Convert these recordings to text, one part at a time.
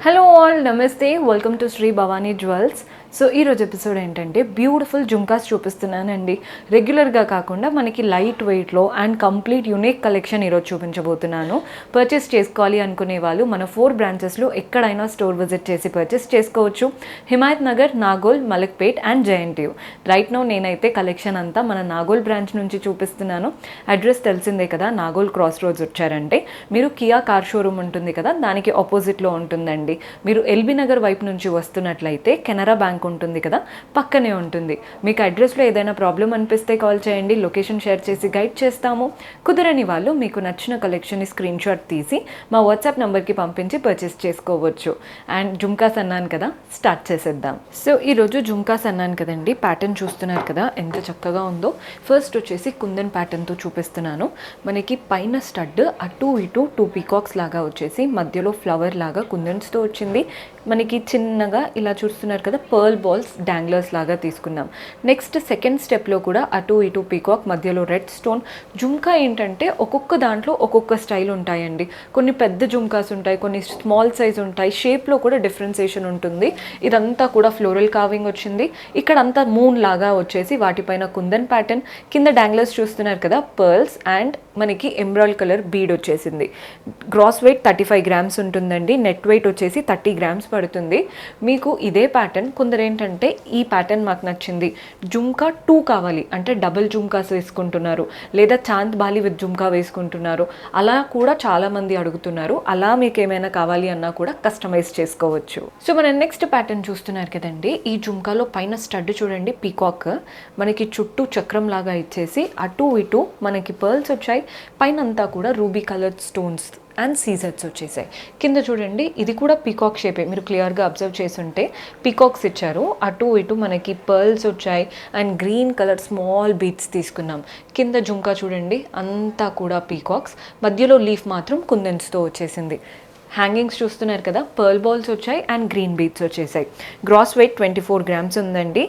Hello all, నమస్తే, welcome to Shri Bhavani jewels. So ఈరోజు episode ఏంటంటే బ్యూటిఫుల్ జుంకాస్ చూపిస్తున్నానండి. రెగ్యులర్గా కాకుండా మనకి లైట్ వెయిట్లో అండ్ కంప్లీట్ యూనిక్ కలెక్షన్ ఈరోజు చూపించబోతున్నాను. పర్చేస్ చేసుకోవాలి అనుకునే వాళ్ళు మన 4 బ్రాంచెస్లో ఎక్కడైనా స్టోర్ విజిట్ చేసి పర్చేస్ చేసుకోవచ్చు. Himayat Nagar, Nagole, Malakpet and JNTU. Right now నేనైతే కలెక్షన్ అంతా మన నాగోల్ బ్రాంచ్ నుంచి చూపిస్తున్నాను. అడ్రస్ తెలిసిందే కదా, నాగోల్ క్రాస్ రోడ్స్ వచ్చారంటే మీరు కియా కార్ షోరూమ్ ఉంటుంది కదా, దానికి ఆపోజిట్లో ఉంటుందండి. మీరు ఎల్బీ నగర్ వైపు నుంచి వస్తున్నట్లయితే కెనరా బ్యాంక్ ఉంటుంది కదా, పక్కనే ఉంటుంది. మీకు అడ్రస్లో ఏదైనా ప్రాబ్లం అనిపిస్తే కాల్ చేయండి, లొకేషన్ షేర్ చేసి గైడ్ చేస్తాము. కుదరని వాళ్ళు మీకు నచ్చిన కలెక్షన్ని స్క్రీన్ షాట్ తీసి మా వాట్సాప్ నెంబర్కి పంపించి పర్చేస్ చేసుకోవచ్చు. అండ్ జుంకాస్ అన్నాను కదా, స్టార్ట్ చేసేద్దాం. సో ఈరోజు జుంకాస్ అన్నాను కదండి, ప్యాటర్న్ చూస్తున్నారు కదా ఎంత చక్కగా ఉందో. ఫస్ట్ వచ్చేసి కుందన్ ప్యాటర్న్తో చూపిస్తున్నాను. మనకి పైన స్టడ్ అటు ఇటు 2 పీకాక్స్ లాగా వచ్చేసి మధ్యలో ఫ్లవర్ లాగా కుందన్స్తో వచ్చింది. మనకి చిన్నగా ఇలా చూస్తున్నారు కదా, పర్ల్ బాల్స్ డాంగ్లర్స్ లాగా తీసుకున్నాం. నెక్స్ట్ సెకండ్ స్టెప్లో కూడా అటు ఇటు పీకాక్, మధ్యలో రెడ్ స్టోన్. జుంకా ఏంటంటే ఒక్కొక్క దాంట్లో ఒక్కొక్క స్టైల్ ఉంటాయండి. కొన్ని పెద్ద జుంకాస్ ఉంటాయి, కొన్ని స్మాల్ సైజ్ ఉంటాయి, షేప్లో కూడా డిఫరెన్సియేషన్ ఉంటుంది. ఇదంతా కూడా ఫ్లోరల్ కార్వింగ్ వచ్చింది. ఇక్కడ అంతా మూన్ లాగా వచ్చేసి వాటిపైన కుందన్ ప్యాటర్న్, కింద డాంగ్లర్స్ చూస్తున్నారు కదా, పర్ల్స్ అండ్ మనకి ఎమరాల్డ్ కలర్ బీడ్ వచ్చేసింది. గ్రాస్ వెయిట్ 35 గ్రామ్స్ ఉంటుందండి, నెట్ వెయిట్ వచ్చేసి 30 గ్రామ్స్ పడుతుంది. మీకు ఇదే ప్యాటర్న్ కొందరు ఏంటంటే ఈ ప్యాటర్న్ మాకు నచ్చింది, జుంకా 2 కావాలి అంటే డబుల్ జుంకాస్ వేసుకుంటున్నారు, లేదా చాంద్ బాలి విత్ జుంకా వేసుకుంటున్నారు, అలా కూడా చాలామంది అడుగుతున్నారు. అలా మీకు ఏమైనా కావాలి అన్నా కూడా కస్టమైజ్ చేసుకోవచ్చు. సో మనం నెక్స్ట్ ప్యాటర్న్ చూస్తున్నారు కదండి, ఈ జుంకాలో పైన స్టడ్ చూడండి, పీకాక్ మనకి చుట్టూ చక్రం లాగా ఇచ్చేసి అటు ఇటు మనకి పర్ల్స్ వచ్చాయి. పైన అంతా కూడా ruby coloured stones and scissors వచ్చేసాయి. కింద చూడండి, ఇది కూడా పీకాక్ షేపే, మీరు క్లియర్గా అబ్జర్వ్ చేస్తుంటే పీకాక్స్ ఇచ్చారు. అటు ఇటు మనకి పర్ల్స్ వచ్చాయి and green colour small beads తీసుకున్నాం. కింద జుంకా చూడండి, అంతా కూడా పీకాక్స్, మధ్యలో లీఫ్ మాత్రం కుందన్స్తో వచ్చేసింది. హ్యాంగింగ్స్ చూస్తున్నారు కదా, పర్ల్ బాల్స్ వచ్చాయి అండ్ గ్రీన్ బీట్స్ వచ్చేసాయి. గ్రాస్ వెయిట్ 24 గ్రామ్స్ ఉందండి,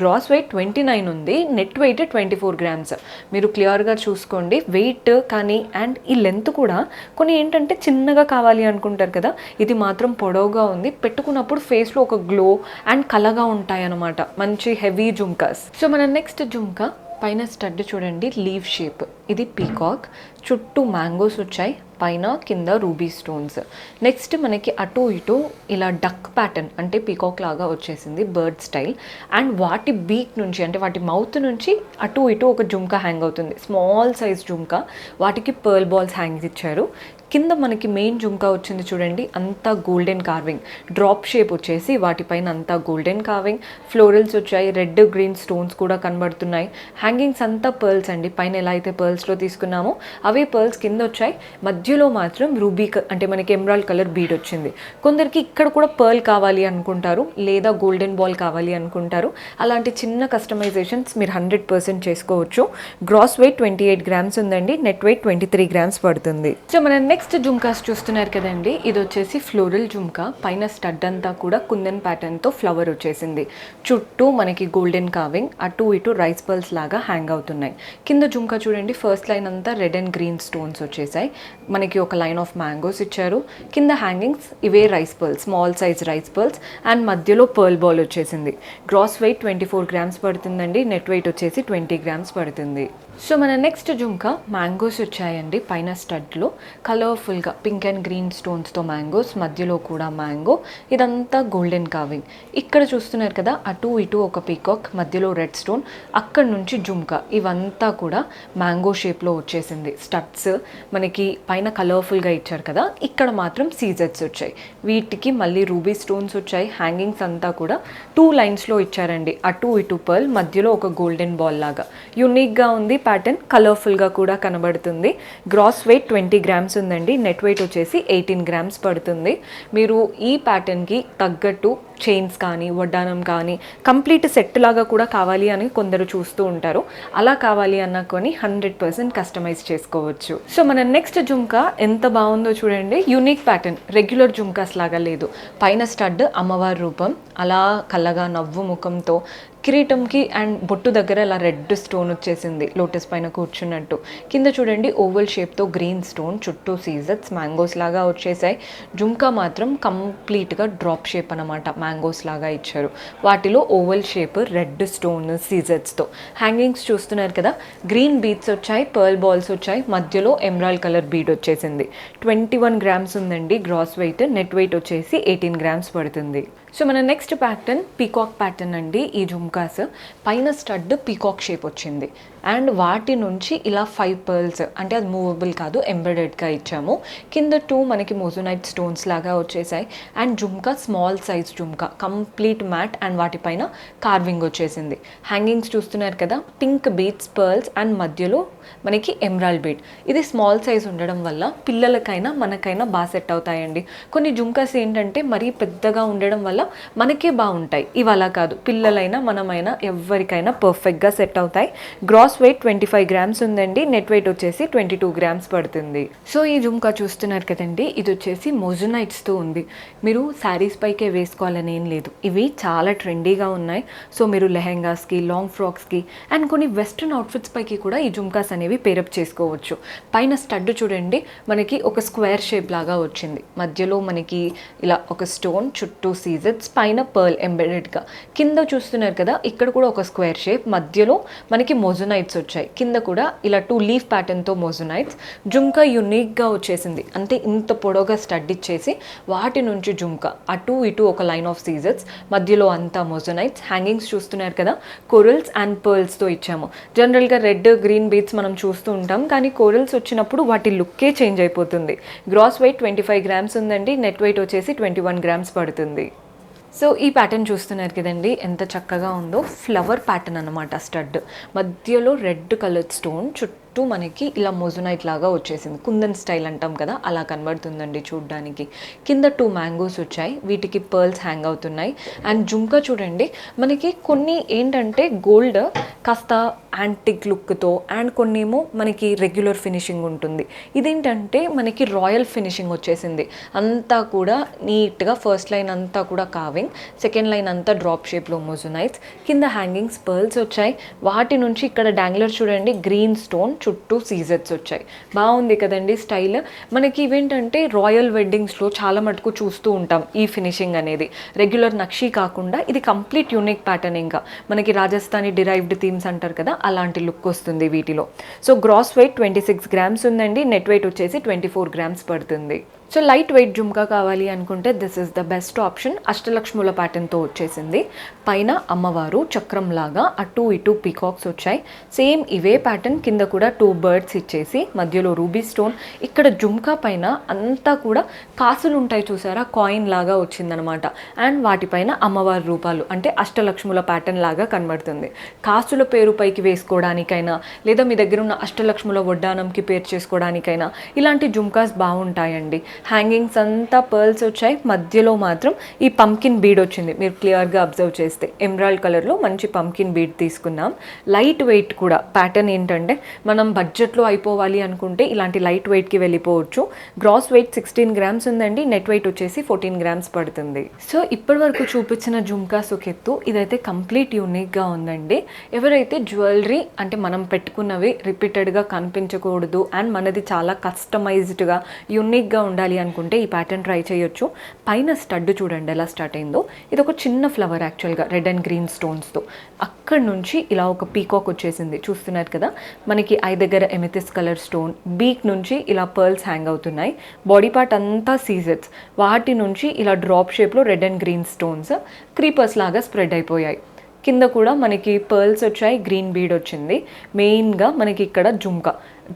గ్రాస్ వెయిట్ 29 ఉంది, నెట్ వెయిట్ 24 గ్రామ్స్. మీరు క్లియర్గా చూసుకోండి వెయిట్ కానీ. అండ్ ఈ లెంత్ కూడా కొన్ని ఏంటంటే చిన్నగా కావాలి అనుకుంటారు కదా, ఇది మాత్రం పొడవుగా ఉంది. పెట్టుకున్నప్పుడు ఫేస్లో ఒక గ్లో అండ్ కలగా ఉంటాయి అన్నమాట, మంచి హెవీ జుంకాస్. సో మన నెక్స్ట్ జుంకా పైన స్టడ్ చూడండి, లీవ్ షేప్, ఇది పీకాక్, చుట్టూ మ్యాంగోస్ వచ్చాయి, పైన కింద రూబీ స్టోన్స్. నెక్స్ట్ మనకి అటు ఇటు ఇలా డక్ ప్యాటర్న్ అంటే పీకాక్ లాగా వచ్చేసింది, బర్డ్ స్టైల్. అండ్ వాటి బీక్ నుంచి అంటే వాటి మౌత్ నుంచి అటు ఇటు ఒక జుంకా హ్యాంగ్ అవుతుంది, స్మాల్ సైజ్ జుంకా. వాటికి పర్ల్ బాల్స్ హ్యాంగ్ ఇచ్చారు. కింద మనకి మెయిన్ జుంకా వచ్చింది చూడండి, అంతా గోల్డెన్ కార్వింగ్, డ్రాప్ షేప్ వచ్చేసి వాటిపైన అంతా గోల్డెన్ కార్వింగ్, ఫ్లోరల్స్ వచ్చాయి, రెడ్ గ్రీన్ స్టోన్స్ కూడా కనబడుతున్నాయి. హ్యాంగింగ్స్ అంతా పర్ల్స్ అండి, పైన ఎలా అయితే పర్ల్స్లో తీసుకున్నామో అవే పర్ల్స్ కింద వచ్చాయి. మధ్యలో మాత్రం రూబీ అంటే మనకి ఎమరాల్డ్ కలర్ బీడ్ వచ్చింది. కొందరికి ఇక్కడ కూడా పర్ల్ కావాలి అనుకుంటారు, లేదా గోల్డెన్ బాల్ కావాలి అనుకుంటారు. అలాంటి చిన్న కస్టమైజేషన్స్ మీరు 100% చేసుకోవచ్చు. గ్రాస్ వెయిట్ 28 గ్రామ్స్ ఉందండి, నెట్ వెయిట్ 23 గ్రామ్స్ పడుతుంది. సో మన నెక్స్ట్ జుంకాస్ చూస్తున్నారు కదండి, ఇది వచ్చేసి ఫ్లోరల్ జుంకా. పైన స్టడ్ అంతా కూడా కుందన్ ప్యాటర్న్తో ఫ్లవర్ వచ్చేసింది, చుట్టూ మనకి గోల్డెన్ కార్వింగ్, అటు ఇటు రైస్ పర్ల్స్ లాగా హ్యాంగ్ అవుతున్నాయి. కింద జుంకా చూడండి, ఫస్ట్ లైన్ అంతా రెడ్ అండ్ గ్రీన్ స్టోన్స్ వచ్చేసాయి. మనకి ఒక లైన్ ఆఫ్ మ్యాంగోస్ ఇచ్చారు. కింద హ్యాంగింగ్స్ ఇవే rice pearls, small size rice pearls and మధ్యలో పర్ల్ బాల్ వచ్చేసింది. గ్రాస్ వెయిట్ 24 గ్రామ్స్ పడుతుందండి, నెట్ వెయిట్ వచ్చేసి 20 గ్రామ్స్ పడుతుంది. సో మన నెక్స్ట్ జుంకా మ్యాంగోస్ వచ్చాయండి, పైన స్టడ్లో కలర్ఫుల్గా పింక్ అండ్ గ్రీన్ స్టోన్స్తో మ్యాంగోస్, మధ్యలో కూడా మ్యాంగో, ఇదంతా గోల్డెన్ కార్వింగ్. ఇక్కడ చూస్తున్నారు కదా, అటు ఇటు ఒక పీకాక్, మధ్యలో రెడ్ స్టోన్, అక్కడ నుంచి జుంకా, ఇవంతా కూడా మ్యాంగో షేప్లో వచ్చేసింది. స్టడ్స్ మనకి పైన కలర్ఫుల్గా ఇచ్చారు కదా, ఇక్కడ మాత్రం సీజర్స్ వచ్చాయి. వీటికి మళ్ళీ రూబీ స్టోన్స్ వచ్చాయి. హ్యాంగింగ్స్ అంతా కూడా 2 లైన్స్లో ఇచ్చారండి, అటు ఇటు పర్ల్, మధ్యలో ఒక గోల్డెన్ బాల్ లాగా. యూనిక్గా ఉంది ప్యాటర్న్, కలర్ఫుల్గా కూడా కనబడుతుంది. గ్రాస్ వెయిట్ 20 గ్రామ్స్ ఉందండి, నెట్ వెయిట్ వచ్చేసి 18 గ్రామ్స్ పడుతుంది. మీరు ఈ ప్యాటర్న్కి తగ్గట్టు చైన్స్ కానీ వడ్డానం కానీ కంప్లీట్ సెట్ లాగా కూడా కావాలి అని కొందరు చూస్తూ ఉంటారు. అలా కావాలి అన్నా కొని 100% కస్టమైజ్ చేసుకోవచ్చు. సో మన నెక్స్ట్ జుంకా ఎంత బాగుందో చూడండి, యూనిక్ ప్యాటర్న్, రెగ్యులర్ జుంకాస్ లాగా లేదు. పైన స్టడ్ అమ్మవారి రూపం, అలా కళ్ళగా నవ్వు ముఖంతో కిరీటంకి అండ్ బొట్టు దగ్గర ఇలా రెడ్ స్టోన్ వచ్చేసింది లోటస్ పైన కూర్చున్నట్టు. కింద చూడండి ఓవల్ షేప్తో గ్రీన్ స్టోన్, చుట్టూ సీజర్స్ మ్యాంగోస్ లాగా వచ్చేసాయి. జుంకా మాత్రం కంప్లీట్గా డ్రాప్ షేప్ అనమాట, మ్యాంగోస్ లాగా ఇచ్చారు. వాటిలో ఓవల్ షేప్, రెడ్ స్టోన్, సీజర్స్తో. హ్యాంగింగ్స్ చూస్తున్నారు కదా, గ్రీన్ బీడ్స్ వచ్చాయి, పర్ల్ బాల్స్ వచ్చాయి, మధ్యలో ఎమరాల్డ్ కలర్ బీడ్ వచ్చేసింది. 21 గ్రామ్స్ ఉందండి గ్రాస్ వెయిట్, నెట్ వెయిట్ వచ్చేసి 18 గ్రామ్స్ పడుతుంది. సో మన నెక్స్ట్ ప్యాటర్న్ పీకాక్ ప్యాటర్న్ అండి. ఈ జుమ్కాస్ పైన స్టడ్ పీకాక్ షేప్ వచ్చింది అండ్ వాటి నుంచి ఇలా 5 పర్ల్స్, అంటే అది మూవబుల్ కాదు, ఎంబ్రాయిడెడ్గా ఇచ్చాము. కింద 2 మనకి మోజోనైట్ స్టోన్స్ లాగా వచ్చేసాయి. And jhumka small size jhumka, complete Matt and వాటిపైన కార్వింగ్ వచ్చేసింది. హ్యాంగింగ్స్ చూస్తున్నారు కదా, పింక్ బీడ్స్, పర్ల్స్ అండ్ మధ్యలో మనకి ఎమరాల్డ్ బీడ్. ఇది స్మాల్ సైజ్ ఉండడం వల్ల పిల్లలకైనా మనకైనా బాగా సెట్ అవుతాయండి. కొన్ని జుమ్కాస్ ఏంటంటే మరీ పెద్దగా ఉండడం వల్ల మనకే బాగుంటాయి, ఇవి అలా కాదు, పిల్లలైనా మనమైనా ఎవరికైనా పర్ఫెక్ట్గా సెట్ అవుతాయి. గ్రాస్ వెయిట్ 25 గ్రామ్స్ ఉందండి, నెట్ వెయిట్ వచ్చేసి 22 గ్రామ్స్ పడుతుంది. సో ఈ జుమ్కా చూస్తున్నారు కదండి, ఇది వచ్చేసి మోజోనైట్స్తో ఉంది. మీరు శారీస్ పైకే వేసుకోవాలని ఏం లేదు, ఇవి చాలా ట్రెండీగా ఉన్నాయి. సో మీరు లెహెంగాస్కి, లాంగ్ ఫ్రాక్స్కి అండ్ కొన్ని వెస్ట్రన్ అవుట్ఫిట్స్ పైకి కూడా ఈ జుమ్కాస్ అనేవి పేరప్ చేసుకోవచ్చు. పైన స్టడ్ చూడండి, మనకి ఒక స్క్వేర్ షేప్ లాగా వచ్చింది, మధ్యలో మనకి ఇలా ఒక స్టోన్, చుట్టూ సీజర్స్, పైన పర్ల్ ఎంబెడెడ్గా. కింద చూస్తున్నారు కదా, ఇక్కడ కూడా ఒక స్క్వేర్ షేప్, మధ్యలో మనకి మోజోనైట్స్ వచ్చాయి. కింద కూడా ఇలా 2 లీఫ్ ప్యాటర్న్తో మోజోనైట్స్. జుమ్కా యునిక్గా వచ్చేసింది, అంటే ఇంత పొడవుగా స్టడ్ ఇచ్చేసి వాటి నుంచి జుమ్కా, అటు ఇటు ఒక లైన్ ఆఫ్ సీజర్స్, మధ్యలో అంతా మోజోనైట్స్. హ్యాంగింగ్స్ చూస్తున్నారు కదా, కోరల్స్ అండ్ పర్ల్స్తో ఇచ్చాము. జనరల్గా రెడ్, గ్రీన్ బీడ్స్ మనం చూస్తూ ఉంటాం, కానీ కోరల్స్ వచ్చినప్పుడు వాటి లుక్కే చేంజ్ అయిపోతుంది. గ్రాస్ వెయిట్ 25 గ్రామ్స్ ఉందండి, నెట్ వెయిట్ వచ్చేసి 21 గ్రామ్స్ పడుతుంది. సో ఈ ప్యాటర్న్ చూస్తున్నారు కదండి, ఎంత చక్కగా ఉందో. ఫ్లవర్ ప్యాటర్న్ అనమాట, స్టడ్ మధ్యలో రెడ్ కలర్ స్టోన్, చుట్టూ మనకి ఇలా మోజోనైట్ లాగా వచ్చేసింది. కుందన్ స్టైల్ అంటాం కదా, అలా కనబడుతుందండి చూడ్డానికి. కింద 2 మ్యాంగోస్ వచ్చాయి, వీటికి పర్ల్స్ హ్యాంగ్ అవుతున్నాయి. అండ్ జుమ్కా చూడండి, మనకి కొన్ని ఏంటంటే గోల్డ్ కాస్త యాంటిక్ లుక్తో అండ్ కొన్ని ఏమో మనకి రెగ్యులర్ ఫినిషింగ్ ఉంటుంది. ఇదేంటంటే మనకి రాయల్ ఫినిషింగ్ వచ్చేసింది. అంతా కూడా నీట్గా ఫస్ట్ లైన్ అంతా కూడా కావింగ్, సెకండ్ లైన్ అంతా డ్రాప్ షేప్లో మోజోనైట్స్. కింద హ్యాంగింగ్స్ పర్ల్స్ వచ్చాయి, వాటి నుంచి ఇక్కడ డాంగ్లర్ చూడండి, గ్రీన్ స్టోన్, చుట్టూ సీజర్స్ వచ్చాయి. బాగుంది కదండి స్టైల్. మనకి ఇవేంటంటే రాయల్ వెడ్డింగ్స్లో చాలా మటుకు చూస్తూ ఉంటాం ఈ ఫినిషింగ్ అనేది. రెగ్యులర్ నక్షి కాకుండా ఇది కంప్లీట్ యూనిక్ ప్యాటర్న్. ఇంకా మనకి రాజస్థానీ డిరైవ్డ్ థీమ్స్ అంటారు కదా, అలాంటి లుక్ వస్తుంది వీటిలో. సో గ్రాస్ వెయిట్ 26 గ్రామ్స్ ఉందండి, నెట్ వెయిట్ వచ్చేసి 24 గ్రామ్స్ పడుతుంది. సో లైట్ వెయిట్ జుమ్కా కావాలి అనుకుంటే this is the best option. అష్టలక్ష్ముల ప్యాటర్న్తో వచ్చేసింది. పైన అమ్మవారు చక్రం లాగా అటు ఇటు పీకాక్స్ వచ్చాయి. సేమ్ ఇవే ప్యాటర్న్ కింద కూడా 2 బర్డ్స్ ఇచ్చేసి మధ్యలో రూబీ స్టోన్. ఇక్కడ జుమ్కా పైన అంతా కూడా కాసులు ఉంటాయి చూసారా, కాయిన్ లాగా వచ్చిందనమాట. అండ్ వాటిపైన అమ్మవారి రూపాలు, అంటే అష్టలక్ష్ముల ప్యాటర్న్ లాగా కనబడుతుంది. కాసుల పేరు పైకి వేసుకోవడానికైనా లేదా మీ దగ్గర ఉన్న అష్టలక్ష్ముల వడ్డానంకి పేరు చేసుకోవడానికైనా ఇలాంటి జుమ్కాస్ బాగుంటాయండి. హ్యాంగింగ్స్ అంతా పర్ల్స్ వచ్చాయి, మధ్యలో మాత్రం ఈ పంకిన్ బీడ్ వచ్చింది. మీరు క్లియర్గా అబ్జర్వ్ చేస్తే ఎమరాల్డ్ కలర్లో మంచి పంకిన్ బీడ్ తీసుకున్నాం. లైట్ వెయిట్ కూడా ప్యాటర్న్ ఏంటంటే మనం బడ్జెట్లో అయిపోవాలి అనుకుంటే ఇలాంటి లైట్ వెయిట్కి వెళ్ళిపోవచ్చు. గ్రాస్ వెయిట్ 16 గ్రామ్స్ ఉందండి, నెట్ వెయిట్ వచ్చేసి 14 గ్రామ్స్ పడుతుంది. సో ఇప్పటి వరకు చూపించిన జుమ్కాస్ ఒక ఎత్తు, ఇదైతే కంప్లీట్ యూనిక్గా ఉందండి. ఎవరైతే జ్యువెలరీ అంటే మనం పెట్టుకున్నవి రిపీటెడ్గా కనిపించకూడదు అండ్ మనది చాలా కస్టమైజ్డ్గా యూనిక్గా ఉండాలి అనుకుంటే ఈ ప్యాటర్న్ ట్రై చేయొచ్చు. పైన స్టడ్ చూడండి ఎలా స్టార్ట్ అయిందో. ఇది ఒక చిన్న ఫ్లవర్ యాక్చువల్గా, రెడ్ అండ్ గ్రీన్ స్టోన్స్తో. అక్కడ నుంచి ఇలా ఒక పీకాక్ వచ్చేసింది, చూస్తున్నారు కదా. మనకి ఐ దగ్గర ఎమెథిస్ కలర్ స్టోన్, బీక్ నుంచి ఇలా పర్ల్స్ హ్యాంగ్ అవుతున్నాయి. బాడీ పార్ట్ అంతా సీజర్స్, వాటి నుంచి ఇలా డ్రాప్ షేప్లో red and green stones creepers లాగా స్ప్రెడ్ అయిపోయాయి. కింద కూడా మనకి పర్ల్స్ వచ్చాయి, గ్రీన్ బీడ్ వచ్చింది. మెయిన్గా మనకి ఇక్కడ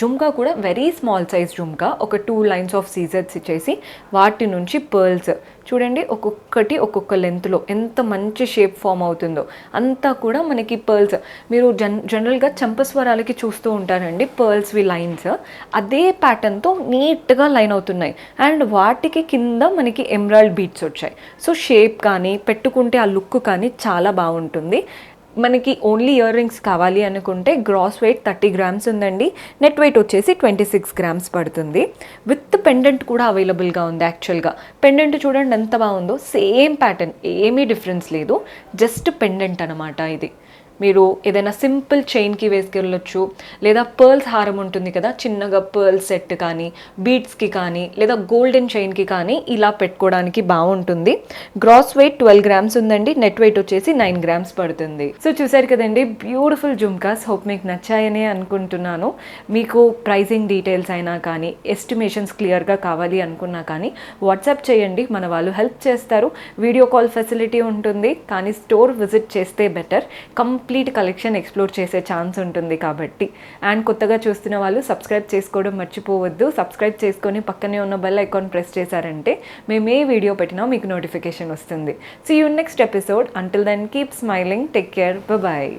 జుమ్కా కూడా వెరీ స్మాల్ సైజ్ జుమ్కా, ఒక 2 లైన్స్ ఆఫ్ సీజర్స్ ఇచ్చేసి వాటి నుంచి పర్ల్స్ చూడండి, ఒక్కొక్కటి ఒక్కొక్క లెంత్లో ఎంత మంచి షేప్ ఫామ్ అవుతుందో. అంతా కూడా మనకి పర్ల్స్. మీరు జనరల్గా చంపస్వరాలకి చూస్తూ ఉంటారండి పర్ల్స్వి లైన్స్, అదే ప్యాటర్న్తో నీట్గా లైన్ అవుతున్నాయి. అండ్ వాటికి కింద మనకి ఎమరాల్డ్ బీడ్స్ వచ్చాయి. సో షేప్ కానీ పెట్టుకుంటే ఆ లుక్ కానీ చాలా బాగుంటుంది. మనకి ఓన్లీ ఇయర్ రింగ్స్ కావాలి అనుకుంటే గ్రాస్ వెయిట్ 30 గ్రామ్స్ ఉందండి, నెట్ వెయిట్ వచ్చేసి 26 గ్రామ్స్ పడుతుంది. విత్ పెండెంట్ కూడా అవైలబుల్గా ఉంది. యాక్చువల్గా పెండెంట్ చూడండి ఎంత బాగుందో, సేమ్ ప్యాటర్న్, ఏమీ డిఫరెన్స్ లేదు, జస్ట్ పెండెంట్ అనమాట ఇది. మీరు ఏదైనా సింపుల్ చైన్కి వేసుకెళ్ళొచ్చు, లేదా పర్ల్స్ హారం ఉంటుంది కదా, చిన్నగా పర్ల్ సెట్ కానీ, బీడ్స్కి కానీ, లేదా గోల్డెన్ చైన్కి కానీ ఇలా పెట్టుకోవడానికి బాగుంటుంది. గ్రాస్ వెయిట్ 12 గ్రామ్స్ ఉందండి, నెట్ వెయిట్ వచ్చేసి 9 గ్రామ్స్ పడుతుంది. సో చూసారు కదండి, బ్యూటిఫుల్ జుమ్కాస్. హోప్ మీకు నచ్చాయని అనుకుంటున్నాను. మీకు ప్రైజింగ్ డీటెయిల్స్ అయినా కానీ, ఎస్టిమేషన్స్ క్లియర్గా కావాలి అనుకున్నా కానీ వాట్సాప్ చేయండి, మన వాళ్ళు హెల్ప్ చేస్తారు. వీడియో కాల్ ఫెసిలిటీ ఉంటుంది, కానీ స్టోర్ విజిట్ చేస్తే బెటర్. కంప్లీట్ కలెక్షన్ ఎక్స్ప్లోర్ చేసే ఛాన్స్ ఉంటుంది కాబట్టి. అండ్ కొత్తగా చూస్తున్న వాళ్ళు సబ్స్క్రైబ్ చేసుకోవడం మర్చిపోవద్దు. సబ్స్క్రైబ్ చేసుకొని పక్కనే ఉన్న బెల్ ఐకాన్ ప్రెస్ చేశారంటే మేము ఏ వీడియో పెట్టినా మీకు నోటిఫికేషన్ వస్తుంది. See you next episode. Until then keep smiling, take care, bye.